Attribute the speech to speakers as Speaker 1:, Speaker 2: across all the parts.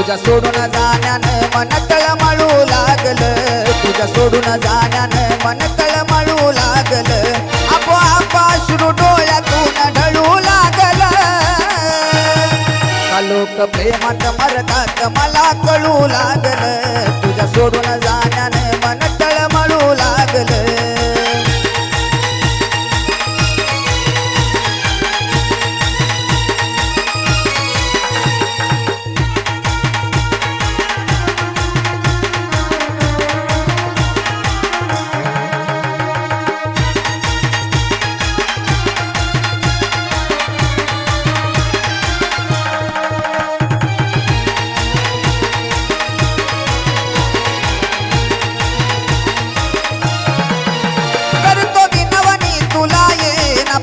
Speaker 1: तुझ्या सोडून जाण्यानं मन तळमळू लागलं, तुझ्या सोडून जाण्यानं मन तळमळू लागलं, आपोआप अश्रू डोळ्यातून ढळू लागलं. का लोक प्रेमात मरतात मला कळू लागलं, तुझ्या सोडून जाण्यानं मन तळमळू लागलं.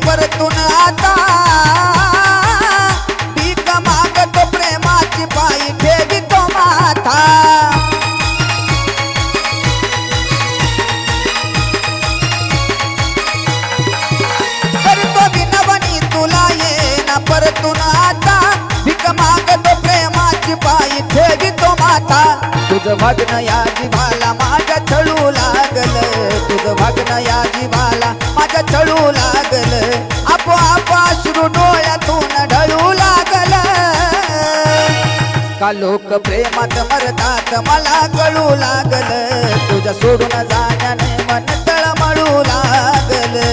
Speaker 1: परतून आता भीक मागतो प्रेमाची पायी ठेवितो माथा. करतो विनवणी तुला येना परतून आता भीक मागतो प्रेमाची पायी ठेवितो माथा. तुझं भागणं या जिभाला माझ्या छळू लागलं, तुझं भागणं या जिभाला माझ्या छळू लागलं, आपोआप अश्रू डोळ्यातून ढळू लागलं. का लोक प्रेमात मरतात मला कळू लागलं, तुझ्या सोडून जाण्याने मन तळमळू लागलं.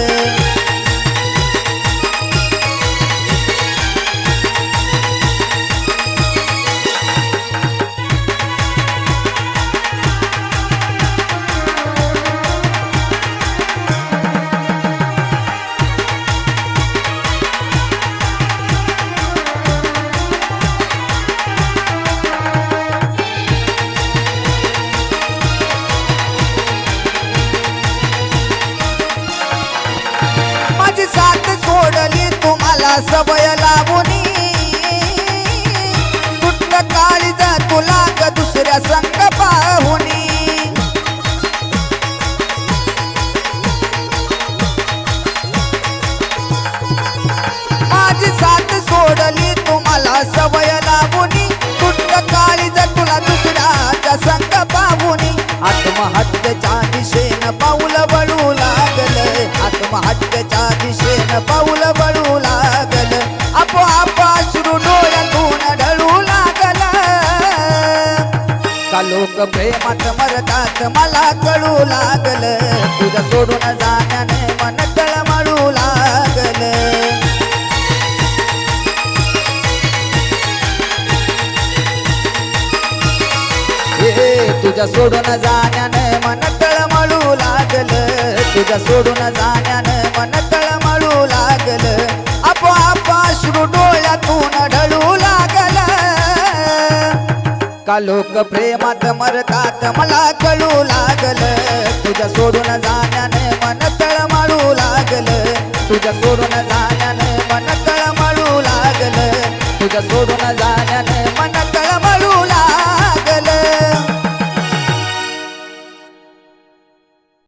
Speaker 1: साथ सोडली तुम्हाला सवय लावूनी, तुटलं काळीज तुला ग दुसऱ्या संग पाहुनी. माझी साथ सोडली तुम्हाला सवय लावूनी, तुटलं काळीज तुला दुसऱ्याच्या संग पाहुनी. आत्महत्येच्या दिशेनं पाऊल वळू लागलं, आत्महत्येच्या दिशेनं पाऊल वळू लागलं, आपोआप अश्रू डोळ्यातून ढळू लागलं. का लोक प्रेमात मरतात मला कळू लागलं, तुझ्या सोडून जाण्याने मन तळमळू लागलं. तुझ्या सोडून जाण्यानं मन तळमळू लागलं, तुझ्या सोडून जाण्यानं मन तळमळू लागलं, आपोआप अश्रू डोळ्यातून ढळू लागलं. का लोक प्रेमात मरतात मला कळू लागलं, तुझ्या सोडून जाण्यानं मन तळमळू लागलं, तुझ्या सोडून जाण्यानं मन तळमळू लागलं, तुझ्या सोडून जाण्या